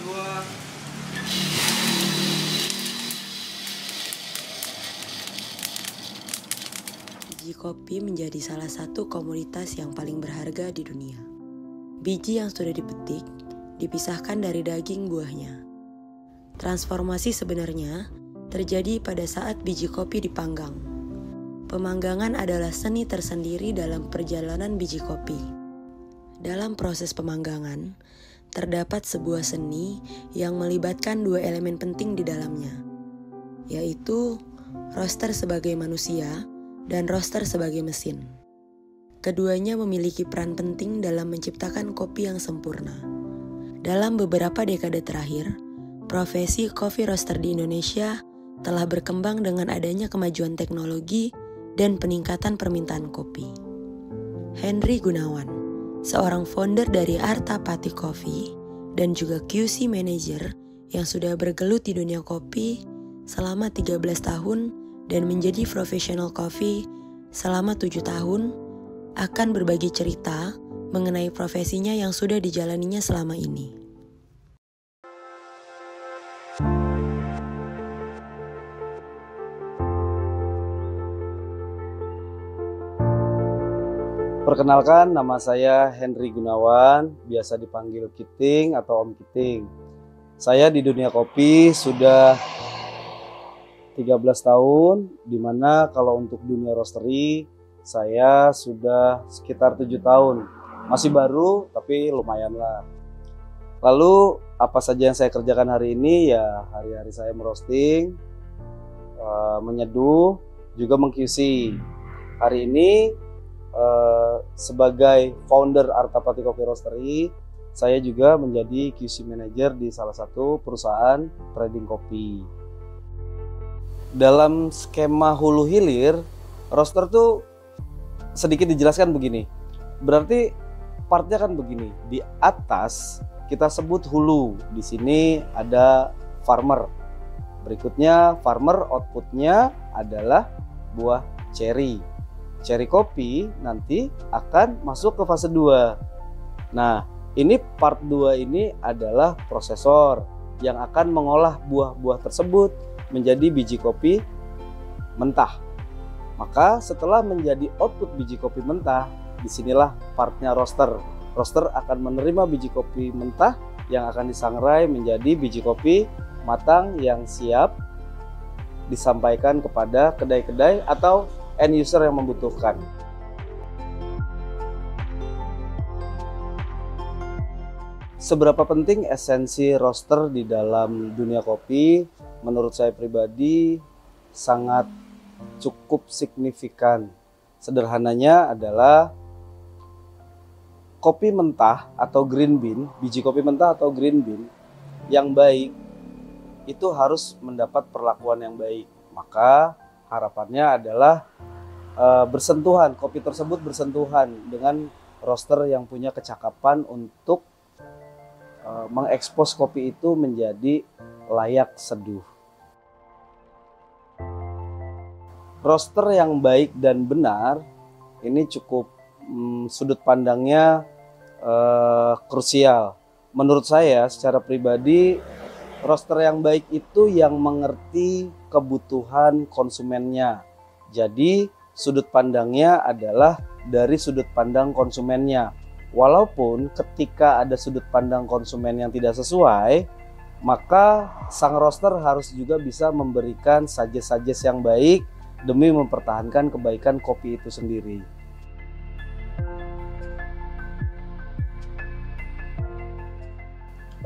dua. Biji kopi menjadi salah satu komoditas yang paling berharga di dunia. Biji yang sudah dipetik dipisahkan dari daging buahnya. Transformasi sebenarnya terjadi pada saat biji kopi dipanggang. Pemanggangan adalah seni tersendiri dalam perjalanan biji kopi. Dalam proses pemanggangan, terdapat sebuah seni yang melibatkan dua elemen penting di dalamnya, yaitu roaster sebagai manusia dan roaster sebagai mesin. Keduanya memiliki peran penting dalam menciptakan kopi yang sempurna. Dalam beberapa dekade terakhir, profesi coffee roaster di Indonesia telah berkembang dengan adanya kemajuan teknologi dan peningkatan permintaan kopi. Henry Gunawan, seorang founder dari Artapati Coffee dan juga QC Manager yang sudah bergelut di dunia kopi selama 13 tahun dan menjadi profesional coffee selama 7 tahun, akan berbagi cerita mengenai profesinya yang sudah dijalaninya selama ini. Perkenalkan, nama saya Henry Gunawan, biasa dipanggil Kiting atau Om Kiting. Saya di dunia kopi sudah 13 tahun, dimana kalau untuk dunia roastery saya sudah sekitar 7 tahun. Masih baru tapi lumayan lah. Lalu apa saja yang saya kerjakan hari ini? Ya hari-hari saya merosting, menyeduh, juga meng-QC. Hari ini sebagai founder Artapati Coffee Roastery, saya juga menjadi QC Manager di salah satu perusahaan trading kopi. Dalam skema hulu hilir, roaster tuh sedikit dijelaskan begini. Berarti partnya kan begini. Di atas kita sebut hulu. Di sini ada farmer. Berikutnya farmer outputnya adalah buah cherry. Cherry kopi nanti akan masuk ke fase 2. Nah, ini part 2 ini adalah prosesor yang akan mengolah buah-buah tersebut menjadi biji kopi mentah. Maka setelah menjadi output biji kopi mentah, disinilah partnya roaster. Roaster akan menerima biji kopi mentah yang akan disangrai menjadi biji kopi matang yang siap disampaikan kepada kedai-kedai atau end user yang membutuhkan. Seberapa penting esensi roaster di dalam dunia kopi? Menurut saya pribadi sangat cukup signifikan. Sederhananya adalah kopi mentah atau green bean, biji kopi mentah atau green bean yang baik itu harus mendapat perlakuan yang baik. Maka harapannya adalah bersentuhan, kopi tersebut bersentuhan dengan roaster yang punya kecakapan untuk mengekspos kopi itu menjadi layak seduh. Roaster yang baik dan benar ini cukup sudut pandangnya krusial. Menurut saya secara pribadi, roaster yang baik itu yang mengerti kebutuhan konsumennya. Jadi sudut pandangnya adalah dari sudut pandang konsumennya. Walaupun ketika ada sudut pandang konsumen yang tidak sesuai, maka sang roaster harus juga bisa memberikan suggest yang baik demi mempertahankan kebaikan kopi itu sendiri.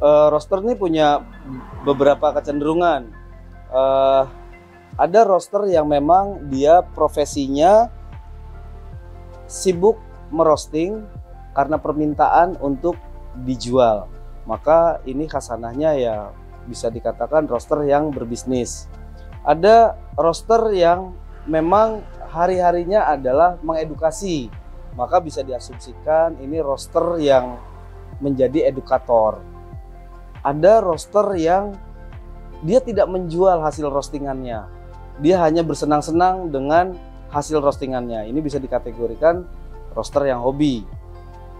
Roaster ini punya beberapa kecenderungan. Ada roaster yang memang dia profesinya sibuk merosting karena permintaan untuk dijual. Maka ini khasanahnya ya bisa dikatakan roaster yang berbisnis. Ada roaster yang memang hari-harinya adalah mengedukasi. Maka bisa diasumsikan ini roaster yang menjadi edukator. Ada roaster yang dia tidak menjual hasil roastingannya. Dia hanya bersenang-senang dengan hasil roastingannya. Ini bisa dikategorikan roaster yang hobi.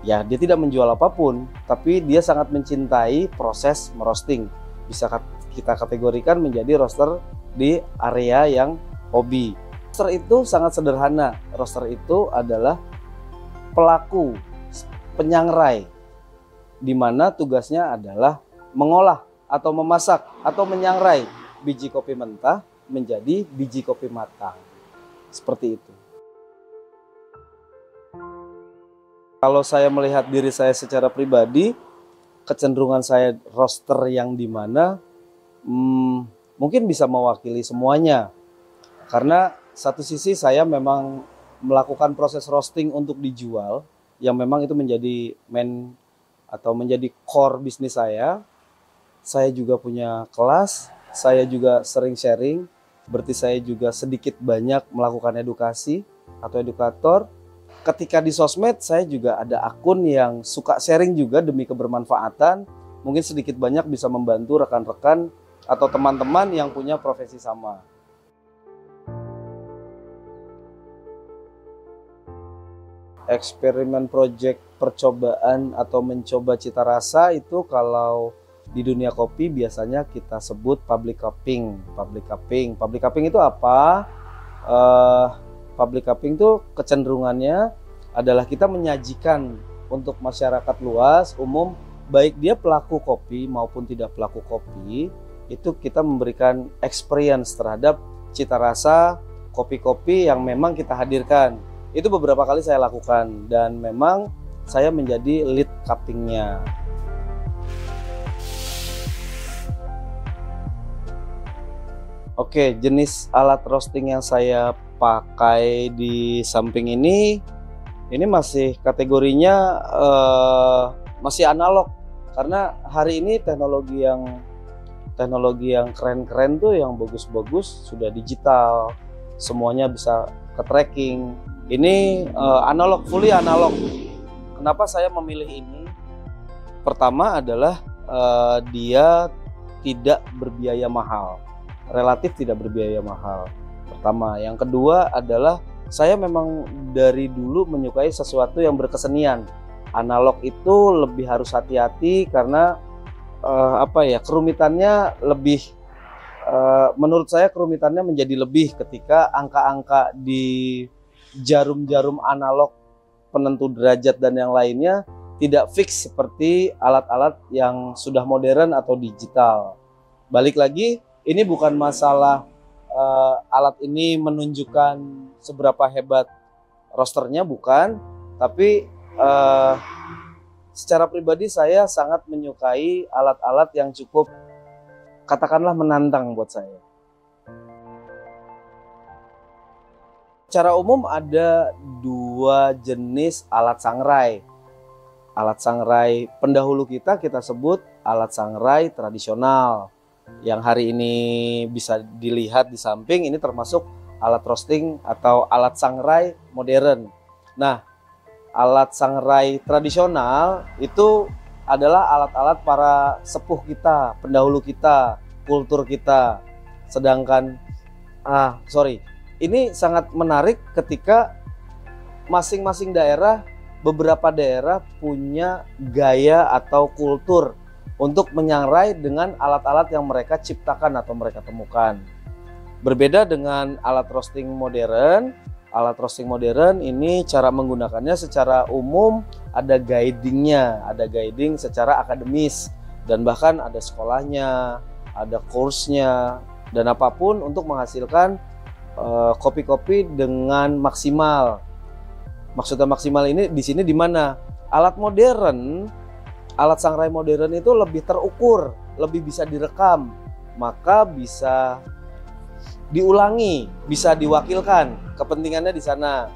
Ya, dia tidak menjual apapun, tapi dia sangat mencintai proses merosting. Bisa kita kategorikan menjadi roaster di area yang hobi. Roaster itu sangat sederhana. Roaster itu adalah pelaku penyangrai, di mana tugasnya adalah mengolah atau memasak atau menyangrai biji kopi mentah menjadi biji kopi matang. Seperti itu. Kalau saya melihat diri saya secara pribadi, kecenderungan saya roaster yang dimana mungkin bisa mewakili semuanya. Karena satu sisi saya memang melakukan proses roasting untuk dijual, yang memang itu menjadi main atau menjadi core bisnis saya. Saya juga punya kelas, saya juga sering sharing, berarti saya juga sedikit banyak melakukan edukasi atau edukator. Ketika di sosmed, saya juga ada akun yang suka sharing juga demi kebermanfaatan. Mungkin sedikit banyak bisa membantu rekan-rekan atau teman-teman yang punya profesi sama. Eksperimen project percobaan atau mencoba cita rasa itu kalau di dunia kopi biasanya kita sebut public cupping. Public cupping itu apa? Public cupping itu kecenderungannya adalah kita menyajikan untuk masyarakat luas, umum, baik dia pelaku kopi maupun tidak pelaku kopi, itu kita memberikan experience terhadap cita rasa kopi-kopi yang memang kita hadirkan. Itu beberapa kali saya lakukan dan memang saya menjadi lead cuppingnya. Oke, jenis alat roasting yang saya pakai di samping ini masih kategorinya masih analog, karena hari ini teknologi yang keren-keren tuh, yang bagus-bagus sudah digital, semuanya bisa ke tracking. Ini analog, fully analog. Kenapa saya memilih ini? Pertama adalah dia tidak berbiaya mahal. Relatif tidak berbiaya mahal. Pertama, yang kedua adalah saya memang dari dulu menyukai sesuatu yang berkesenian. Analog itu lebih harus hati-hati karena kerumitannya lebih. Menurut saya kerumitannya menjadi lebih ketika angka-angka di jarum-jarum analog penentu derajat dan yang lainnya tidak fix seperti alat-alat yang sudah modern atau digital. Balik lagi, ini bukan masalah alat ini menunjukkan seberapa hebat roasternya, bukan. Tapi secara pribadi saya sangat menyukai alat-alat yang cukup, katakanlah, menantang buat saya. Secara umum ada dua jenis alat sangrai. Alat sangrai pendahulu kita sebut alat sangrai tradisional. Yang hari ini bisa dilihat di samping, ini termasuk alat roasting atau alat sangrai modern. Nah, alat sangrai tradisional itu adalah alat-alat para sepuh kita, pendahulu kita, kultur kita. Sedangkan, ini sangat menarik ketika masing-masing daerah, beberapa daerah punya gaya atau kultur untuk menyangrai dengan alat-alat yang mereka ciptakan atau mereka temukan. Berbeda dengan alat roasting modern. Alat roasting modern ini cara menggunakannya secara umum ada guidingnya, ada guiding secara akademis, dan bahkan ada sekolahnya, ada kursnya, dan apapun untuk menghasilkan kopi-kopi dengan maksimal. Maksudnya maksimal ini di sini di mana? Alat sangrai modern itu lebih terukur, lebih bisa direkam, maka bisa diulangi, bisa diwakilkan, kepentingannya di sana.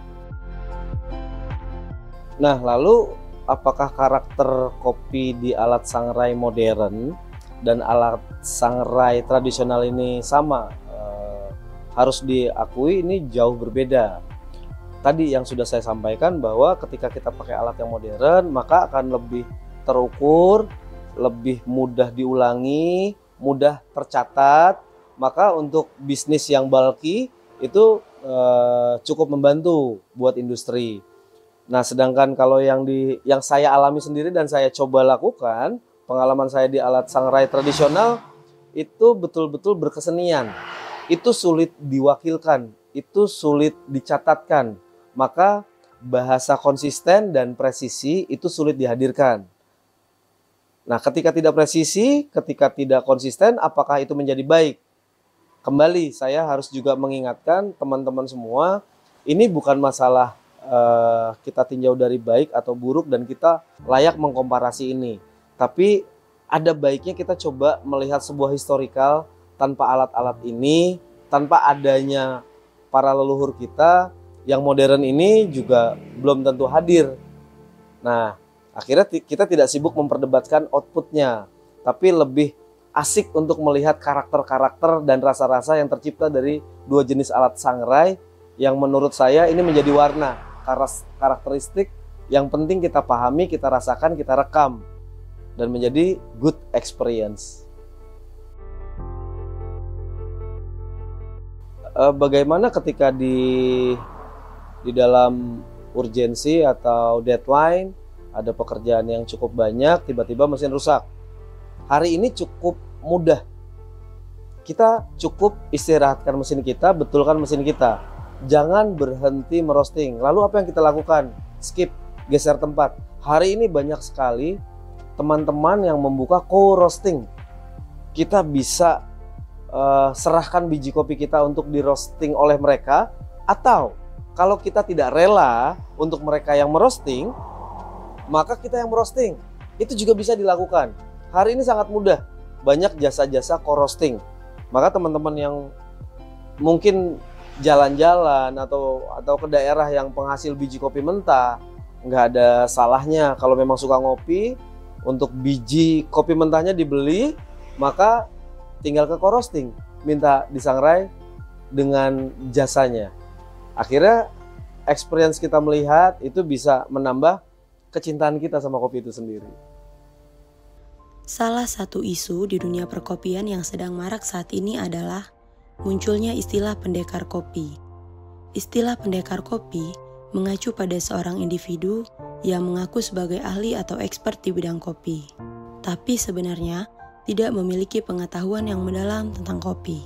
Nah, lalu apakah karakter kopi di alat sangrai modern dan alat sangrai tradisional ini sama? Harus diakui ini jauh berbeda. Tadi yang sudah saya sampaikan bahwa ketika kita pakai alat yang modern, maka akan lebih terukur, lebih mudah diulangi, mudah tercatat. Maka untuk bisnis yang bulky itu cukup membantu buat industri. Nah, sedangkan kalau yang saya alami sendiri dan saya coba lakukan, pengalaman saya di alat sangrai tradisional itu betul-betul berkesenian. Itu sulit diwakilkan, itu sulit dicatatkan. Maka bahasa konsisten dan presisi itu sulit dihadirkan. Nah, ketika tidak presisi, ketika tidak konsisten, apakah itu menjadi baik? Kembali, saya harus juga mengingatkan teman-teman semua, ini bukan masalah kita tinjau dari baik atau buruk dan kita layak mengkomparasi ini. Tapi ada baiknya kita coba melihat sebuah historikal tanpa alat-alat ini, tanpa adanya para leluhur kita yang modern ini juga belum tentu hadir. Nah, akhirnya kita tidak sibuk memperdebatkan outputnya, tapi lebih asik untuk melihat karakter-karakter dan rasa-rasa yang tercipta dari dua jenis alat sangrai yang menurut saya ini menjadi warna, karakteristik yang penting kita pahami, kita rasakan, kita rekam, dan menjadi good experience. Bagaimana ketika di dalam urgensi atau deadline, ada pekerjaan yang cukup banyak, tiba-tiba mesin rusak. Hari ini cukup mudah. Kita cukup istirahatkan mesin kita, betulkan mesin kita. Jangan berhenti merosting. Lalu apa yang kita lakukan? Skip, geser tempat. Hari ini banyak sekali teman-teman yang membuka co-roasting. Kita bisa serahkan biji kopi kita untuk di roasting oleh mereka, atau kalau kita tidak rela untuk mereka yang merosting, maka kita yang merosting. Itu juga bisa dilakukan. Hari ini sangat mudah. Banyak jasa-jasa co-roasting. Maka teman-teman yang mungkin jalan-jalan atau ke daerah yang penghasil biji kopi mentah, nggak ada salahnya kalau memang suka ngopi, untuk biji kopi mentahnya dibeli, maka tinggal ke co-roasting, minta disangrai dengan jasanya. Akhirnya experience kita melihat itu bisa menambah kecintaan kita sama kopi itu sendiri. Salah satu isu di dunia perkopian yang sedang marak saat ini adalah munculnya istilah pendekar kopi. Istilah pendekar kopi mengacu pada seorang individu yang mengaku sebagai ahli atau expert di bidang kopi, tapi sebenarnya tidak memiliki pengetahuan yang mendalam tentang kopi.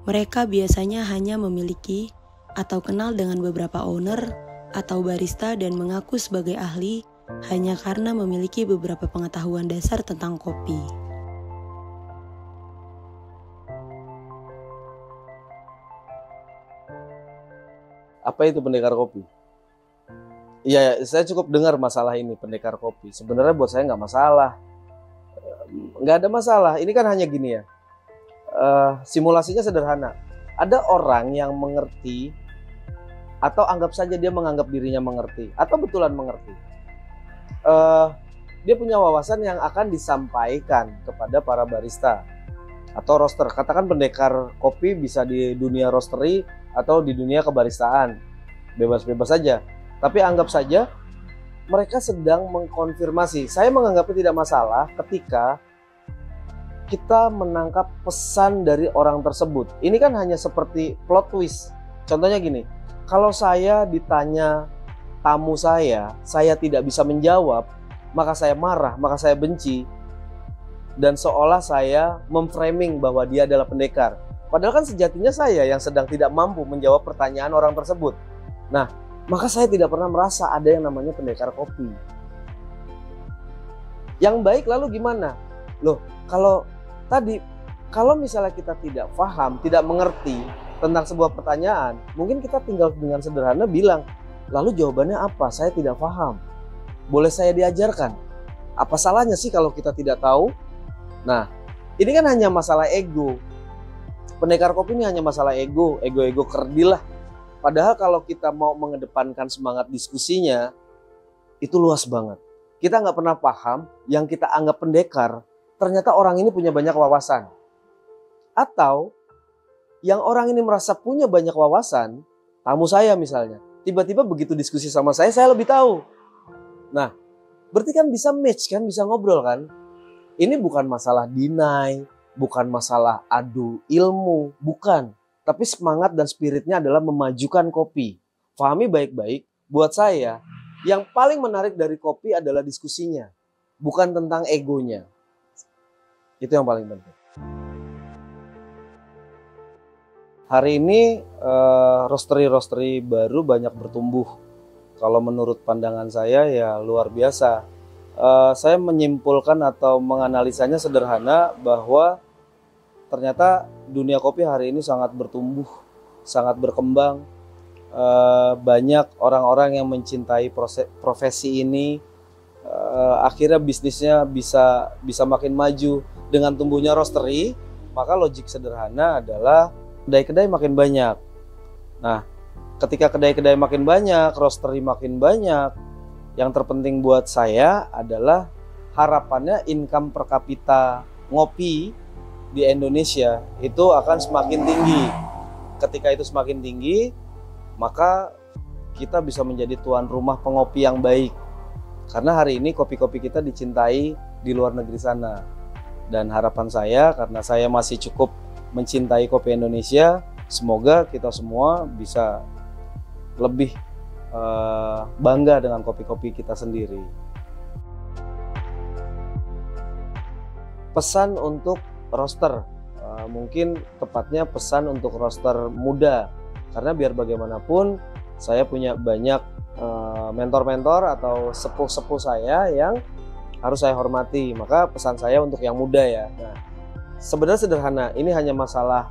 Mereka biasanya hanya memiliki atau kenal dengan beberapa owner atau barista dan mengaku sebagai ahli hanya karena memiliki beberapa pengetahuan dasar tentang kopi. Apa itu pendekar kopi? Iya, saya cukup dengar masalah ini, pendekar kopi. Sebenarnya buat saya nggak masalah. Nggak ada masalah. Ini kan hanya gini ya. Simulasinya sederhana. Ada orang yang mengerti, atau anggap saja dia menganggap dirinya mengerti, atau betulan mengerti. Dia punya wawasan yang akan disampaikan kepada para barista atau roaster. Katakan pendekar kopi bisa di dunia roastery atau di dunia kebaristaan, bebas-bebas saja. Tapi anggap saja mereka sedang mengkonfirmasi. Saya menganggapnya tidak masalah ketika kita menangkap pesan dari orang tersebut. Ini kan hanya seperti plot twist. Contohnya gini, kalau saya ditanya tamu saya tidak bisa menjawab, maka saya marah, maka saya benci, dan seolah saya memframing bahwa dia adalah pendekar. Padahal kan sejatinya saya yang sedang tidak mampu menjawab pertanyaan orang tersebut. Nah, maka saya tidak pernah merasa ada yang namanya pendekar kopi. Yang baik lalu gimana? Loh, kalau misalnya kita tidak paham, tidak mengerti tentang sebuah pertanyaan, mungkin kita tinggal dengan sederhana bilang, lalu jawabannya apa? Saya tidak paham. Boleh saya diajarkan? Apa salahnya sih kalau kita tidak tahu? Nah, ini kan hanya masalah ego. Pendekar kopi ini hanya masalah ego kerdil lah. Padahal kalau kita mau mengedepankan semangat diskusinya, itu luas banget. Kita nggak pernah paham, yang kita anggap pendekar, ternyata orang ini punya banyak wawasan. Atau, yang orang ini merasa punya banyak wawasan, tamu saya misalnya, tiba-tiba begitu diskusi sama saya lebih tahu. Nah, berarti kan bisa match kan, bisa ngobrol kan. Ini bukan masalah deny, bukan masalah adu ilmu, bukan. Tapi semangat dan spiritnya adalah memajukan kopi. Pahami baik-baik, buat saya, Yang paling menarik dari kopi adalah diskusinya, bukan tentang egonya. Itu yang paling penting. Hari ini roastery baru banyak bertumbuh. Kalau menurut pandangan saya ya luar biasa. Saya menyimpulkan atau menganalisanya sederhana bahwa ternyata dunia kopi hari ini sangat bertumbuh, sangat berkembang. Banyak orang-orang yang mencintai profesi ini. Akhirnya bisnisnya bisa makin maju dengan tumbuhnya roastery. Maka logik sederhana adalah kedai-kedai makin banyak. Nah, ketika kedai-kedai makin banyak, roastery makin banyak, yang terpenting buat saya adalah harapannya income per kapita ngopi di Indonesia itu akan semakin tinggi. Ketika itu semakin tinggi, maka kita bisa menjadi tuan rumah pengopi yang baik. Karena hari ini kopi-kopi kita dicintai di luar negeri sana. Dan harapan saya, karena saya masih cukup mencintai kopi Indonesia, semoga kita semua bisa lebih bangga dengan kopi-kopi kita sendiri. Pesan untuk roaster, mungkin tepatnya pesan untuk roaster muda, karena biar bagaimanapun saya punya banyak mentor-mentor atau sepuh-sepuh saya yang harus saya hormati. Maka pesan saya untuk yang muda ya. Nah, sebenarnya sederhana, ini hanya masalah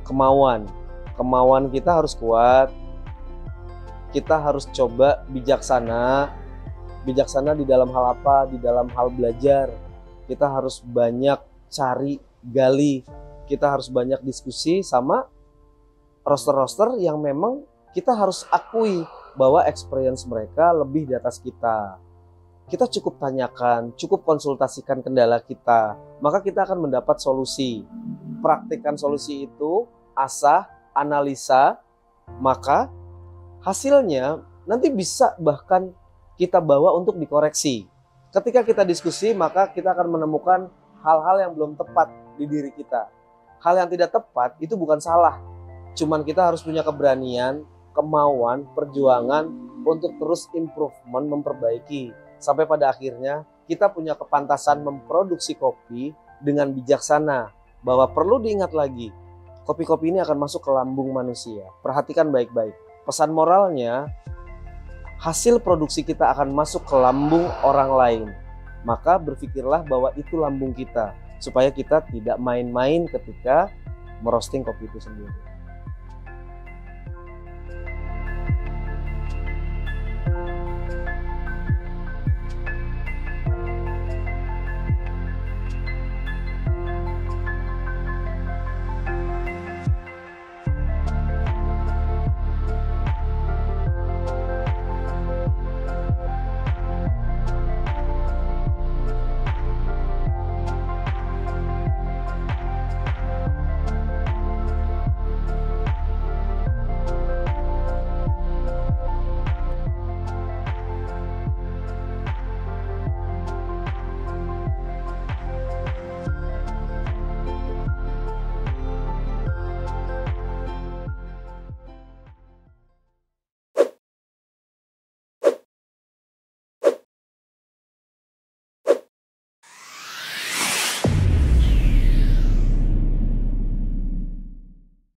kemauan. Kemauan kita harus kuat. Kita harus coba bijaksana. Bijaksana di dalam hal apa? Di dalam hal belajar. Kita harus banyak cari, gali. Kita harus banyak diskusi sama roaster-roaster yang memang kita harus akui bahwa experience mereka lebih di atas kita. Kita cukup tanyakan, cukup konsultasikan kendala kita, maka kita akan mendapat solusi. Praktikkan solusi itu, asah, analisa, maka hasilnya nanti bisa bahkan kita bawa untuk dikoreksi. Ketika kita diskusi, maka kita akan menemukan hal-hal yang belum tepat di diri kita. Hal yang tidak tepat itu bukan salah, cuman kita harus punya keberanian, kemauan, perjuangan untuk terus improvement, memperbaiki. Sampai pada akhirnya kita punya kepantasan memproduksi kopi dengan bijaksana. Bahwa perlu diingat lagi, kopi-kopi ini akan masuk ke lambung manusia. Perhatikan baik-baik. Pesan moralnya, hasil produksi kita akan masuk ke lambung orang lain. Maka berpikirlah bahwa itu lambung kita. Supaya kita tidak main-main ketika merosting kopi itu sendiri.